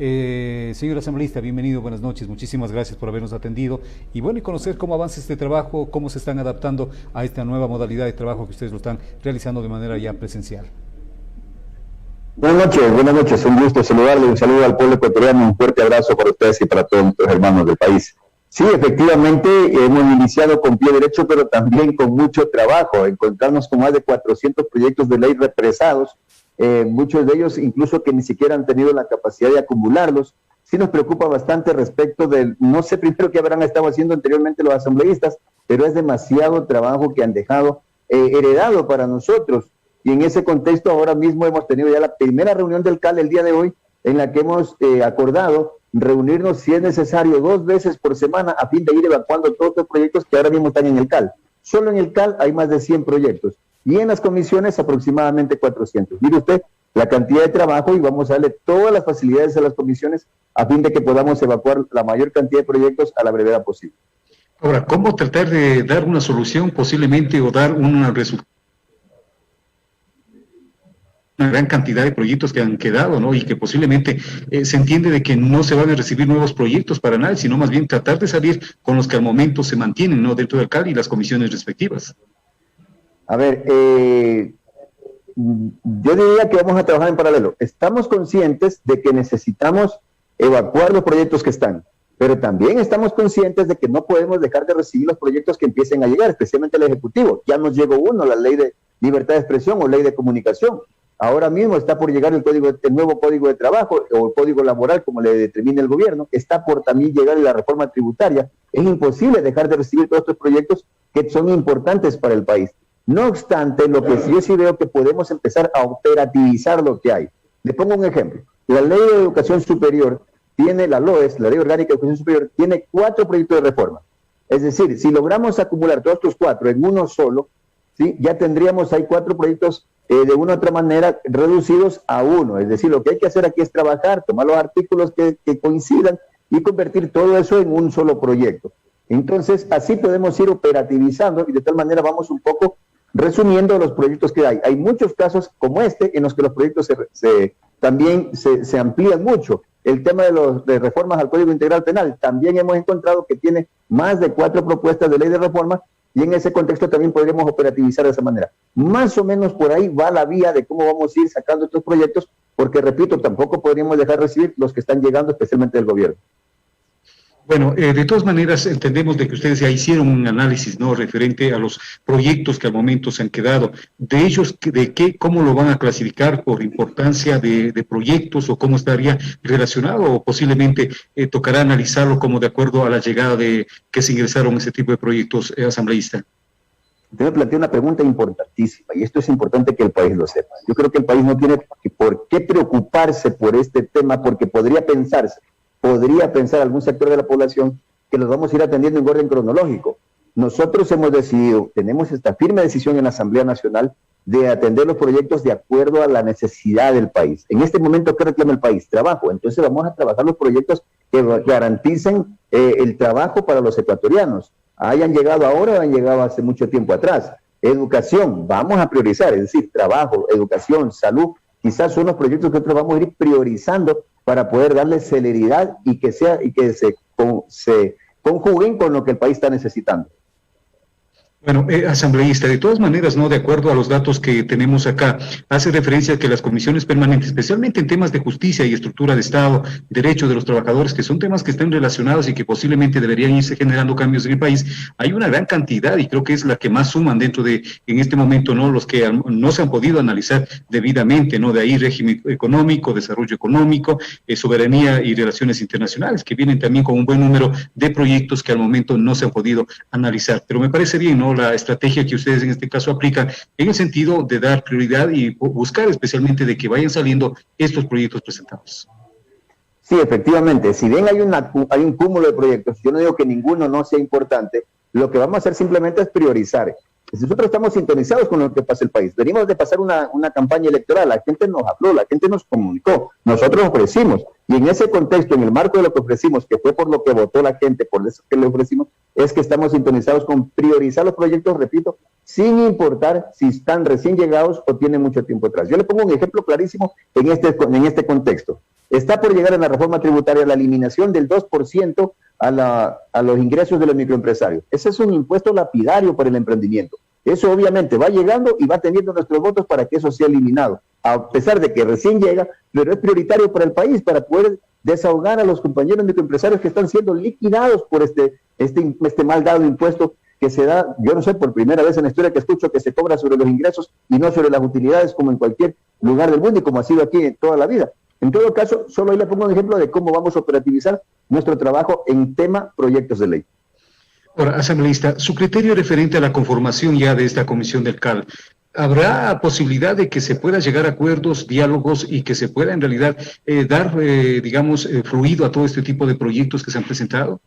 Señor asambleísta, bienvenido, buenas noches, muchísimas gracias por habernos atendido y bueno, y conocer cómo avanza este trabajo, cómo se están adaptando a esta nueva modalidad de trabajo que ustedes lo están realizando de manera ya presencial. Buenas noches, un gusto saludarle, un saludo al pueblo ecuatoriano, un fuerte abrazo para ustedes y para todos nuestros hermanos del país. Sí, efectivamente, hemos iniciado con pie derecho, pero también con mucho trabajo, encontrarnos con más de 400 proyectos de ley represados, muchos de ellos incluso que ni siquiera han tenido la capacidad de acumularlos. Sí nos preocupa bastante respecto del, no sé primero qué habrán estado haciendo anteriormente los asambleístas, pero es demasiado trabajo que han dejado heredado para nosotros. Y en ese contexto ahora mismo hemos tenido ya la primera reunión del CAL el día de hoy, en la que hemos acordado reunirnos, si es necesario, 2 veces por semana a fin de ir evacuando todos los proyectos que ahora mismo están en el CAL. Solo en el CAL hay más de 100 proyectos y en las comisiones aproximadamente 400. Mire usted la cantidad de trabajo y vamos a darle todas las facilidades a las comisiones a fin de que podamos evacuar la mayor cantidad de proyectos a la brevedad posible. Ahora, ¿cómo tratar de dar una solución posiblemente o dar un resultado? Una gran cantidad de proyectos que han quedado, ¿no? Y que posiblemente se entiende de que no se van a recibir nuevos proyectos para nadie, sino más bien tratar de salir con los que al momento se mantienen, ¿no? Dentro del CAL y las comisiones respectivas. A ver, yo diría que vamos a trabajar en paralelo. Estamos conscientes de que necesitamos evacuar los proyectos que están, pero también estamos conscientes de que no podemos dejar de recibir los proyectos que empiecen a llegar, especialmente el Ejecutivo. Ya nos llegó uno, la Ley de Libertad de Expresión o Ley de Comunicación. Ahora mismo está por llegar el nuevo Código de Trabajo o el Código Laboral, como le determine el gobierno. Está por también llegar la reforma tributaria. Es imposible dejar de recibir todos estos proyectos que son importantes para el país. No obstante, lo que yo sí veo que podemos empezar a operativizar lo que hay. Le pongo un ejemplo. La Ley de Educación Superior tiene, la LOES, la Ley Orgánica de Educación Superior, tiene 4 proyectos de reforma. Es decir, si logramos acumular todos estos 4 en uno solo, ¿sí? Ya tendríamos ahí 4 proyectos de una u otra manera reducidos a 1. Es decir, lo que hay que hacer aquí es trabajar, tomar los artículos que coincidan y convertir todo eso en un solo proyecto. Entonces, así podemos ir operativizando y de tal manera vamos un poco resumiendo los proyectos que hay. Hay muchos casos como este en los que los proyectos también se amplían mucho. El tema de reformas al Código Integral Penal, también hemos encontrado que tiene más de 4 propuestas de ley de reforma y en ese contexto también podríamos operativizar de esa manera. Más o menos por ahí va la vía de cómo vamos a ir sacando estos proyectos, porque repito, tampoco podríamos dejar de recibir los que están llegando, especialmente del gobierno. Bueno, de todas maneras entendemos de que ustedes ya hicieron un análisis, ¿no? Referente a los proyectos que al momento se han quedado. De ellos, ¿cómo lo van a clasificar por importancia de proyectos o cómo estaría relacionado? O posiblemente tocará analizarlo como de acuerdo a la llegada de que se ingresaron ese tipo de proyectos, asambleísta. Usted me plantea una pregunta importantísima y esto es importante que el país lo sepa. Yo creo que el país no tiene por qué preocuparse por este tema porque podría pensar algún sector de la población que los vamos a ir atendiendo en orden cronológico. Nosotros hemos decidido, tenemos esta firme decisión en la Asamblea Nacional de atender los proyectos de acuerdo a la necesidad del país. En este momento, ¿qué reclama el país? Trabajo. Entonces vamos a trabajar los proyectos que garanticen el trabajo para los ecuatorianos. Hayan llegado ahora o han llegado hace mucho tiempo atrás. Educación, vamos a priorizar, es decir, trabajo, educación, salud, quizás son los proyectos que nosotros vamos a ir priorizando para poder darle celeridad y que se conjuguen con lo que el país está necesitando. Bueno, asambleísta, de todas maneras, ¿no? De acuerdo a los datos que tenemos acá, hace referencia a que las comisiones permanentes, especialmente en temas de justicia y estructura de Estado, derechos de los trabajadores, que son temas que están relacionados y que posiblemente deberían irse generando cambios en el país, hay una gran cantidad y creo que es la que más suman dentro de, en este momento, ¿no? Los que no se han podido analizar debidamente, ¿no? De ahí régimen económico, desarrollo económico, soberanía y relaciones internacionales, que vienen también con un buen número de proyectos que al momento no se han podido analizar. Pero me parece bien, ¿no? La estrategia que ustedes en este caso aplican en el sentido de dar prioridad y buscar especialmente de que vayan saliendo estos proyectos presentados. Sí, efectivamente, si bien hay un cúmulo de proyectos, yo no digo que ninguno no sea importante, lo que vamos a hacer simplemente es priorizar. Nosotros estamos sintonizados con lo que pasa en el país. Venimos de pasar una campaña electoral, la gente nos habló, la gente nos comunicó, nosotros ofrecimos. Y en ese contexto, en el marco de lo que ofrecimos, que fue por lo que votó la gente, por eso que le ofrecimos, es que estamos sintonizados con priorizar los proyectos, repito, sin importar si están recién llegados o tienen mucho tiempo atrás. Yo le pongo un ejemplo clarísimo en este contexto. Está por llegar en la reforma tributaria la eliminación del 2% a los ingresos de los microempresarios. Ese es un impuesto lapidario para el emprendimiento. Eso obviamente va llegando y va teniendo nuestros votos para que eso sea eliminado, a pesar de que recién llega, pero es prioritario para el país, para poder desahogar a los compañeros microempresarios que están siendo liquidados por este mal dado impuesto que se da, yo no sé, por primera vez en la historia que escucho que se cobra sobre los ingresos y no sobre las utilidades como en cualquier lugar del mundo y como ha sido aquí en toda la vida. En todo caso, solo ahí le pongo un ejemplo de cómo vamos a operativizar nuestro trabajo en tema proyectos de ley. Ahora, asambleísta, su criterio referente a la conformación ya de esta comisión del CAL, ¿habrá posibilidad de que se pueda llegar a acuerdos, diálogos y que se pueda en realidad dar, fluido a todo este tipo de proyectos que se han presentado?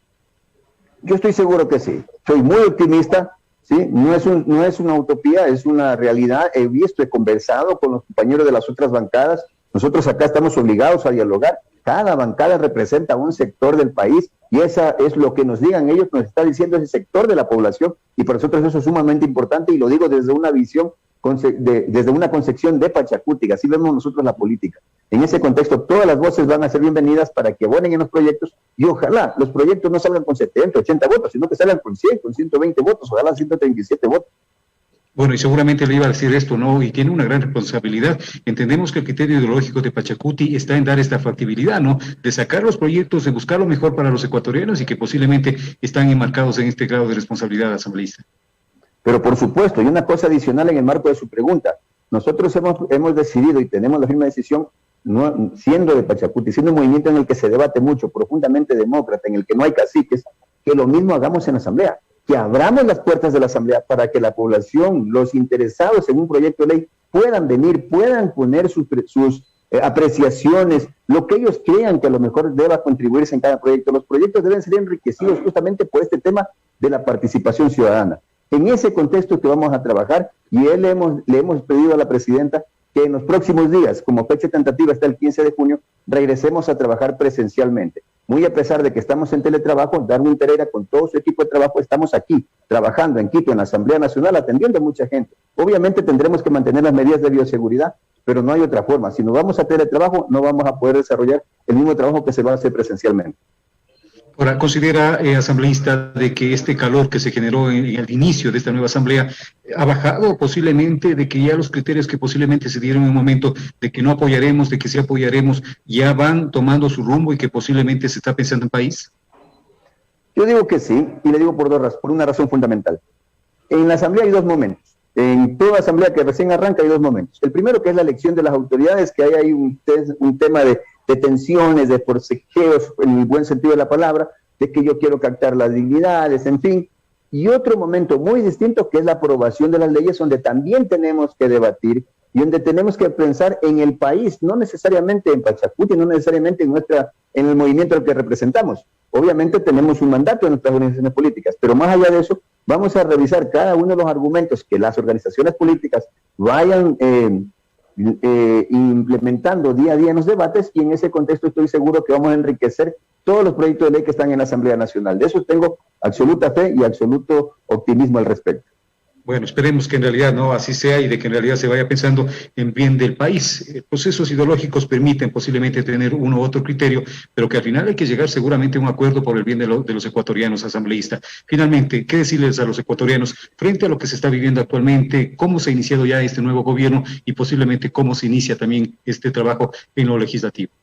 Yo estoy seguro que sí. Soy muy optimista, ¿sí? No es una utopía, es una realidad. He visto, he conversado con los compañeros de las otras bancadas. Nosotros acá estamos obligados a dialogar. Cada bancada representa un sector del país y esa es lo que nos digan ellos, nos está diciendo ese sector de la población y para nosotros eso es sumamente importante y lo digo desde una visión, desde una concepción de Pachacuti, así vemos nosotros la política. En ese contexto todas las voces van a ser bienvenidas para que abonen en los proyectos y ojalá los proyectos no salgan con 70, 80 votos, sino que salgan con 100, con 120 votos, ojalá 137 votos. Bueno, y seguramente le iba a decir esto, ¿no? Y tiene una gran responsabilidad. Entendemos que el criterio ideológico de Pachacuti está en dar esta factibilidad, ¿no? De sacar los proyectos, de buscar lo mejor para los ecuatorianos y que posiblemente están enmarcados en este grado de responsabilidad asambleísta. Pero por supuesto, y una cosa adicional en el marco de su pregunta, nosotros hemos decidido y tenemos la firme decisión, no, siendo de Pachacuti, siendo un movimiento en el que se debate mucho, profundamente demócrata, en el que no hay caciques, que lo mismo hagamos en la Asamblea. Que abramos las puertas de la Asamblea para que la población, los interesados en un proyecto de ley, puedan venir, puedan poner sus apreciaciones, lo que ellos crean que a lo mejor deba contribuirse en cada proyecto. Los proyectos deben ser enriquecidos justamente por este tema de la participación ciudadana. En ese contexto que vamos a trabajar, y le hemos pedido a la presidenta que en los próximos días, como fecha tentativa está el 15 de junio, regresemos a trabajar presencialmente. Muy a pesar de que estamos en teletrabajo, Darwin Pereira con todo su equipo de trabajo, estamos aquí, trabajando en Quito, en la Asamblea Nacional, atendiendo a mucha gente. Obviamente tendremos que mantener las medidas de bioseguridad, pero no hay otra forma. Si no vamos a teletrabajo, no vamos a poder desarrollar el mismo trabajo que se va a hacer presencialmente. Ahora, ¿considera, asambleísta, de que este calor que se generó en el inicio de esta nueva asamblea ha bajado posiblemente, de que ya los criterios que posiblemente se dieron en un momento de que no apoyaremos, de que sí apoyaremos, ya van tomando su rumbo y que posiblemente se está pensando en país? Yo digo que sí, y le digo por una razón fundamental. En la asamblea hay dos momentos. En toda asamblea que recién arranca hay dos momentos. El primero, que es la elección de las autoridades, que hay un tema de tensiones, de forcejeos, en el buen sentido de la palabra, de que yo quiero captar las dignidades, en fin. Y otro momento muy distinto, que es la aprobación de las leyes, donde también tenemos que debatir y donde tenemos que pensar en el país, no necesariamente en Pachacuti, no necesariamente en el movimiento al que representamos. Obviamente tenemos un mandato en nuestras organizaciones políticas, pero más allá de eso, vamos a revisar cada uno de los argumentos que las organizaciones políticas vayan implementando día a día en los debates, y en ese contexto estoy seguro que vamos a enriquecer todos los proyectos de ley que están en la Asamblea Nacional. De eso tengo absoluta fe y absoluto optimismo al respecto. Bueno, esperemos que en realidad no así sea y de que en realidad se vaya pensando en bien del país. Procesos ideológicos permiten posiblemente tener uno u otro criterio, pero que al final hay que llegar seguramente a un acuerdo por el bien de los ecuatorianos, asambleísta. Finalmente, ¿qué decirles a los ecuatorianos frente a lo que se está viviendo actualmente? ¿Cómo se ha iniciado ya este nuevo gobierno y posiblemente cómo se inicia también este trabajo en lo legislativo?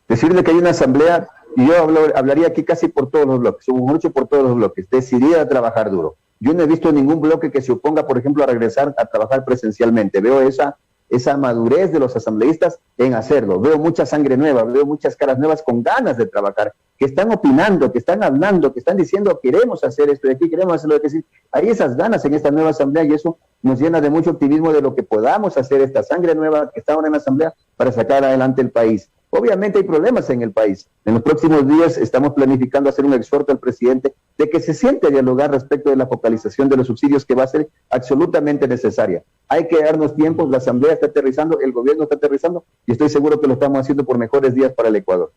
Decirle que hay una asamblea, y yo hablaría aquí casi por todos los bloques, o mucho por todos los bloques, decidida a trabajar duro. Yo no he visto ningún bloque que se oponga, por ejemplo, a regresar a trabajar presencialmente. Veo esa madurez de los asambleístas en hacerlo. Veo mucha sangre nueva, veo muchas caras nuevas con ganas de trabajar, que están opinando, que están hablando, que están diciendo queremos hacer esto de aquí, queremos hacerlo de aquí. Hay esas ganas en esta nueva asamblea y eso nos llena de mucho optimismo de lo que podamos hacer, esta sangre nueva que está ahora en la asamblea para sacar adelante el país. Obviamente hay problemas en el país. En los próximos días estamos planificando hacer un exhorto al presidente de que se siente a dialogar respecto de la focalización de los subsidios, que va a ser absolutamente necesaria. Hay que darnos tiempos, la asamblea está aterrizando, el gobierno está aterrizando y estoy seguro que lo estamos haciendo por mejores días para el Ecuador.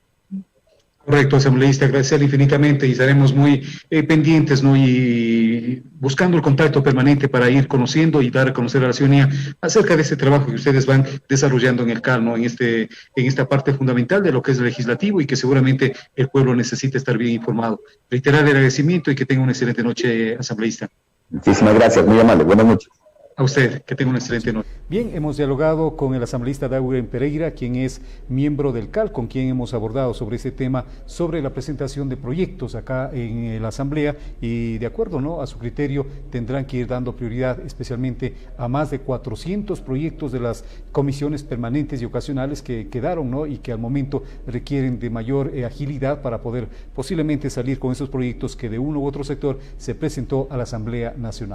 Correcto, asambleísta, agradecerle infinitamente y estaremos muy pendientes, ¿no? Y buscando el contacto permanente para ir conociendo y dar a conocer a la ciudadanía acerca de este trabajo que ustedes van desarrollando en el CAL, ¿no? En esta parte fundamental de lo que es legislativo y que seguramente el pueblo necesita estar bien informado. Reiterar el agradecimiento y que tenga una excelente noche, asambleísta. Muchísimas gracias, muy amable. Buenas noches. A usted, que tenga una excelente noche. Bien, hemos dialogado con el asambleísta Dauren Pereira, quien es miembro del CAL, con quien hemos abordado sobre este tema, sobre la presentación de proyectos acá en la asamblea y de acuerdo, ¿no?, a su criterio tendrán que ir dando prioridad especialmente a más de 400 proyectos de las comisiones permanentes y ocasionales que quedaron, ¿no?, y que al momento requieren de mayor agilidad para poder posiblemente salir con esos proyectos que de uno u otro sector se presentó a la Asamblea Nacional.